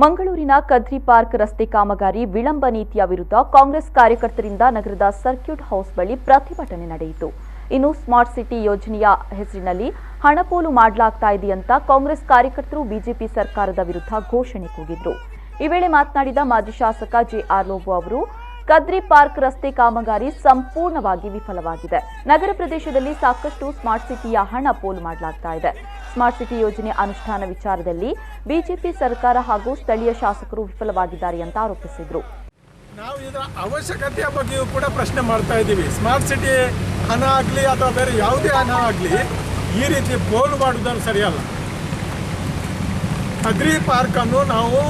ಮಂಗಳೂರಿನ ಕದ್ರಿ ಪಾರ್ಕ್ ರಸ್ತೆ ಕಾಮಗಾರಿ ವಿಳಂಬ ನೀತಿಯ ವಿರುದ್ಧ ಕಾಂಗ್ರೆಸ್ ಕಾರ್ಯಕರ್ತರಿಂದ ನಗರದ ಸರ್ಕ್ಯೂಟ್ ಹೌಸ್ ಬಳಿ ಪ್ರತಿಭಟನೆ ನಡೆಯಿತು. ಇನ್ನು ಸ್ಮಾರ್ಟ್ ಸಿಟಿ ಯೋಜನೆಯ ಹೆಸರಿನಲ್ಲಿ ಹಣಪೋಲು ಮಾಡಲಾಗ್ತಾ ಇದೆ ಅಂತ ಕಾಂಗ್ರೆಸ್ ಕಾರ್ಯಕರ್ತರು ಬಿಜೆಪಿ ಸರ್ಕಾರದ ವಿರುದ್ಧ ಘೋಷಣೆ ಕೂಗಿದ್ರು. ಈ ವೇಳೆ ಮಾತನಾಡಿದ ಮಾಜಿ ಶಾಸಕ ಜೆಆರ್ ಲೋಬೋ ಅವರು, ಕದ್ರಿ ಪಾರ್ಕ್ ರಸ್ತೆ ಕಾಮಗಾರಿ ಸಂಪೂರ್ಣವಾಗಿ ವಿಫಲವಾಗಿದೆ. ನಗರ ಪ್ರದೇಶದಲ್ಲಿ ಸಾಕಷ್ಟು ಸ್ಮಾರ್ಟ್ ಸಿಟಿಯ ಹಣ ಪೋಲು ಮಾಡಲಾಗ್ತಾ ಇದೆ. ಸ್ಮಾರ್ಟ್ ಸಿಟಿ ಯೋಜನೆ ಅನುಷ್ಠಾನ ವಿಚಾರದಲ್ಲಿ ಬಿಜೆಪಿ ಸರ್ಕಾರ ಹಾಗೂ ಸ್ಥಳೀಯ ಶಾಸಕರು ವಿಫಲವಾಗಿದ್ದಾರೆ ಅಂತ ಆರೋಪಿಸಿದರು. ನಾವು ಇದರ ಅವಶ್ಯಕತೆಯ ಬಗ್ಗೆಯೂ ಕೂಡ ಪ್ರಶ್ನೆ ಮಾಡ್ತಾ ಇದ್ದೀವಿ. ಸ್ಮಾರ್ಟ್ ಸಿಟಿ ಹಣ ಆಗಲಿ ಅಥವಾ ಬೇರೆ ಯಾವುದೇ ಹಣ ಆಗಲಿ ಈ ರೀತಿ ಪೋಲು ಮಾಡುವುದನ್ನು ಸರಿಯಲ್ಲ. ಕದ್ರಿ ಪಾರ್ಕ್ ಅನ್ನು ನಾವು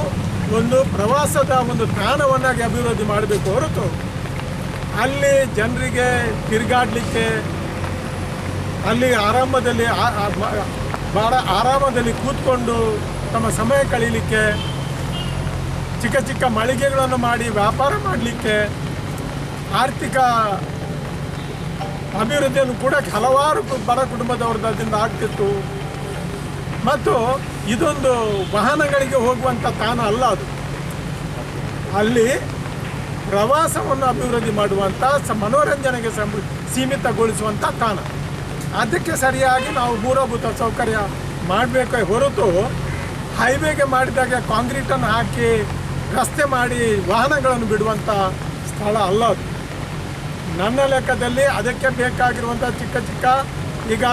ಒಂದು ಪ್ರವಾಸದ ಒಂದು ತಾಣವನ್ನಾಗಿ ಅಭಿವೃದ್ಧಿ ಮಾಡಬೇಕು ಹೊರತು ಅಲ್ಲಿ ಜನರಿಗೆ ತಿರುಗಾಡಲಿಕ್ಕೆ, ಅಲ್ಲಿ ಭಾಳ ಆರಾಮದಲ್ಲಿ ಕೂತ್ಕೊಂಡು ತಮ್ಮ ಸಮಯ ಕಳೀಲಿಕ್ಕೆ, ಚಿಕ್ಕ ಚಿಕ್ಕ ಮಳಿಗೆಗಳನ್ನು ಮಾಡಿ ವ್ಯಾಪಾರ ಮಾಡಲಿಕ್ಕೆ, ಆರ್ಥಿಕ ಅಭಿವೃದ್ಧಿಯನ್ನು ಕೂಡ ಹಲವಾರು ಬಡ ಕುಟುಂಬದವರದಿಂದ ಆಗ್ತಿತ್ತು. ಮತ್ತು ಇದೊಂದು ವಾಹನಗಳಿಗೆ ಹೋಗುವಂಥ ತಾಣ ಅಲ್ಲ. ಅದು ಅಲ್ಲಿ ಪ್ರವಾಸವನ್ನು ಅಭಿವೃದ್ಧಿ ಮಾಡುವಂಥ ಮನೋರಂಜನೆಗೆ ಸೀಮಿತಗೊಳಿಸುವಂಥ ತಾಣ. ಅದಕ್ಕೆ ಸರಿಯಾಗಿ ನಾವು ಮೂಲಭೂತ ಸೌಕರ್ಯ ಮಾಡಬೇಕೇ ಹೊರತು ಹೈವೇಗೆ ಮಾಡಿದಾಗ ಕಾಂಕ್ರೀಟನ್ನು ಹಾಕಿ ರಸ್ತೆ ಮಾಡಿ ವಾಹನಗಳನ್ನು ಬಿಡುವಂಥ ಸ್ಥಳ ಅಲ್ಲ ಅದು. ನನ್ನ ಲೆಕ್ಕದಲ್ಲಿ ಅದಕ್ಕೆ ಬೇಕಾಗಿರುವಂಥ ಚಿಕ್ಕ ಚಿಕ್ಕ, ಈಗ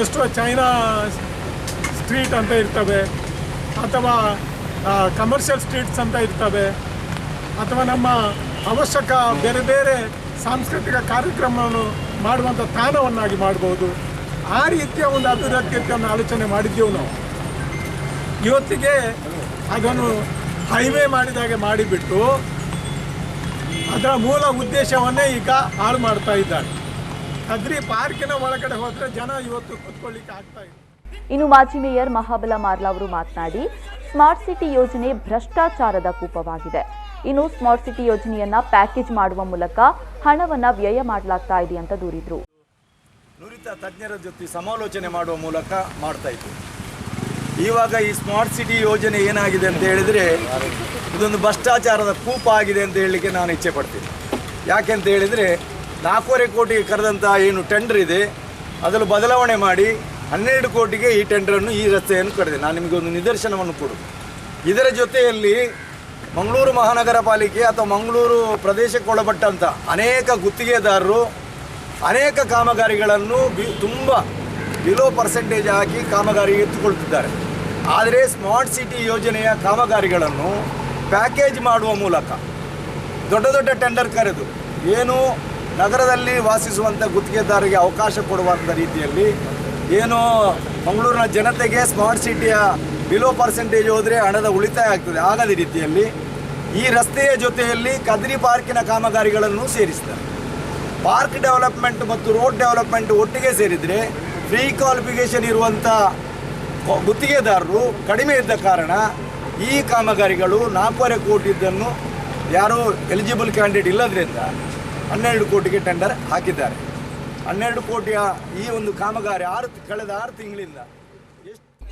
ಎಷ್ಟೋ ಚೈನಾ ಸ್ಟ್ರೀಟ್ ಅಂತ ಇರ್ತವೆ, ಅಥವಾ ಕಮರ್ಷಿಯಲ್ ಸ್ಟ್ರೀಟ್ಸ್ ಅಂತ ಇರ್ತವೆ, ಅಥವಾ ನಮ್ಮ ಅವಶ್ಯಕ ಬೇರೆ ಬೇರೆ ಸಾಂಸ್ಕೃತಿಕ ಕಾರ್ಯಕ್ರಮವನ್ನು ಮಾಡುವಂಥ ತಾಣವನ್ನಾಗಿ ಮಾಡ್ಬೋದು. ಆ ರೀತಿಯ ಒಂದು ಅಭಿವೃದ್ಧಿಯನ್ನು ಆಲೋಚನೆ ಮಾಡಿದ್ದೆವು ನಾವು. ಇವತ್ತಿಗೆ ಅದನ್ನು ಹೈವೇ ಮಾಡಿದಾಗೆ ಮಾಡಿಬಿಟ್ಟು ಅದರ ಮೂಲ ಉದ್ದೇಶವನ್ನೇ ಈಗ ಹಾಳು ಮಾಡ್ತಾ ಇದ್ದಾರೆ. ಕದ್ರಿ ಪಾರ್ಕಿನ ಒಳಗಡೆ ಹೋದರೆ ಜನ ಇವತ್ತು ಕೂತ್ಕೊಳ್ಳಿಕ್ಕೆ ಆಗ್ತಾ ಇದೆ. ಇನ್ನು ಮಾಜಿ ಮೇಯರ್ ಮಹಾಬಲ ಮಾರ್ಲಾ ಅವರು ಮಾತನಾಡಿ, ಸ್ಮಾರ್ಟ್ ಸಿಟಿ ಯೋಜನೆ ಭ್ರಷ್ಟಾಚಾರದ ಕೂಪವಾಗಿದೆ. ಇನ್ನು ಸ್ಮಾರ್ಟ್ ಸಿಟಿ ಯೋಜನೆಯನ್ನ ಪ್ಯಾಕೇಜ್ ಮಾಡುವ ಮೂಲಕ ಹಣವನ್ನ ವ್ಯಯ ಮಾಡಲಾಗ್ತಾ ಇದೆ ಅಂತ ದೂರಿದ್ರು. ನುರಿತ ತಜ್ಞರ ಜೊತೆ ಸಮಾಲೋಚನೆ ಮಾಡುವ ಮೂಲಕ ಮಾಡ್ತಾ ಇತ್ತು. ಇವಾಗ ಈ ಸ್ಮಾರ್ಟ್ ಸಿಟಿ ಯೋಜನೆ ಏನಾಗಿದೆ ಅಂತ ಹೇಳಿದರೆ ಇದೊಂದು ಭ್ರಷ್ಟಾಚಾರದ ಕೂಪ ಆಗಿದೆ ಅಂತ ಹೇಳಲಿಕ್ಕೆ ನಾನು ಇಚ್ಛೆ ಪಡ್ತೀನಿ. ಯಾಕೆಂತ ಹೇಳಿದರೆ 4.5 ಕೋಟಿಗೆ ಕರೆದಂಥ ಏನು ಟೆಂಡರ್ ಇದೆ ಅದನ್ನು ಬದಲಾವಣೆ ಮಾಡಿ 12 ಕೋಟಿಗೆ ಈ ಟೆಂಡರನ್ನು, ಈ ರಸ್ತೆಯನ್ನು ಕರೆದೆ. ನಾನು ನಿಮಗೆ ಒಂದು ನಿದರ್ಶನವನ್ನು ಕೊಡು. ಇದರ ಜೊತೆಯಲ್ಲಿ ಮಂಗಳೂರು ಮಹಾನಗರ ಪಾಲಿಕೆ ಅಥವಾ ಮಂಗಳೂರು ಪ್ರದೇಶಕ್ಕೊಳಪಟ್ಟಂಥ ಅನೇಕ ಗುತ್ತಿಗೆದಾರರು ಅನೇಕ ಕಾಮಗಾರಿಗಳನ್ನು ತುಂಬ ಬಿಲೋ ಪರ್ಸೆಂಟೇಜ್ ಹಾಕಿ ಕಾಮಗಾರಿ ಎತ್ತುಕೊಳ್ತಿದ್ದಾರೆ. ಆದರೆ ಸ್ಮಾರ್ಟ್ ಸಿಟಿ ಯೋಜನೆಯ ಕಾಮಗಾರಿಗಳನ್ನು ಪ್ಯಾಕೇಜ್ ಮಾಡುವ ಮೂಲಕ ದೊಡ್ಡ ದೊಡ್ಡ ಟೆಂಡರ್ ಕರೆದು ಏನು ನಗರದಲ್ಲಿ ವಾಸಿಸುವಂಥ ಗುತ್ತಿಗೆದಾರರಿಗೆ ಅವಕಾಶ ಕೊಡುವಂಥ ರೀತಿಯಲ್ಲಿ, ಏನು ಮಂಗಳೂರಿನ ಜನತೆಗೆ ಸ್ಮಾರ್ಟ್ ಸಿಟಿಯ ಬಿಲೋ ಪರ್ಸೆಂಟೇಜ್ ಹೋದರೆ ಹಣದ ಉಳಿತಾಯ ಆಗ್ತದೆ, ಆಗದ ರೀತಿಯಲ್ಲಿ ಈ ರಸ್ತೆಯ ಜೊತೆಯಲ್ಲಿ ಕದ್ರಿ ಪಾರ್ಕಿನ ಕಾಮಗಾರಿಗಳನ್ನು ಸೇರಿಸ್ತಾರೆ. ಪಾರ್ಕ್ ಡೆವಲಪ್ಮೆಂಟ್ ಮತ್ತು ರೋಡ್ ಡೆವಲಪ್ಮೆಂಟ್ ಒಟ್ಟಿಗೆ ಸೇರಿದರೆ ಫ್ರೀ ಕ್ವಾಲಿಫಿಕೇಷನ್ ಇರುವಂಥ ಗುತ್ತಿಗೆದಾರರು ಕಡಿಮೆ ಇದ್ದ ಕಾರಣ ಈ ಕಾಮಗಾರಿಗಳು 4.5 ಕೋಟಿ ಇದ್ದನ್ನು ಯಾರೂ ಎಲಿಜಿಬಲ್ ಕ್ಯಾಂಡಿಡೇಟ್ ಇಲ್ಲದ್ರಿಂದ 12 ಕೋಟಿಗೆ ಟೆಂಡರ್ ಹಾಕಿದ್ದಾರೆ. 12 ಕೋಟಿಯ ಈ ಒಂದು ಕಾಮಗಾರಿ ಕಳೆದ 6 ತಿಂಗಳಿಂದ.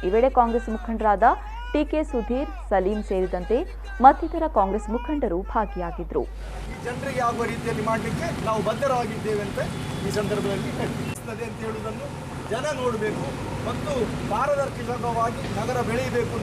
ಈ ವೇಳೆ ಕಾಂಗ್ರೆಸ್ ಮುಖಂಡರಾದ ಟಿಕೆ ಸುಧೀರ್, ಸಲೀಂ ಸೇರಿದಂತೆ ಮತ್ತಿತರ ಕಾಂಗ್ರೆಸ್ ಮುಖಂಡರು ಭಾಗಿಯಾಗಿದ್ದರು. ಜನರಿಗೆ ಆಗುವ ರೀತಿಯಲ್ಲಿ ಮಾಡಲಿಕ್ಕೆ ನಾವು ಬದ್ಧರಾಗಿದ್ದೇವೆ ಅಂತ ಈ ಸಂದರ್ಭದಲ್ಲಿ ಹೇಳ್ತದೆ ಅಂತ ಹೇಳುವುದನ್ನು ಜನ ನೋಡಬೇಕು ಮತ್ತು ಪಾರದರ್ಶಕವಾಗಿ ನಗರ ಬೆಳೆಯಬೇಕು.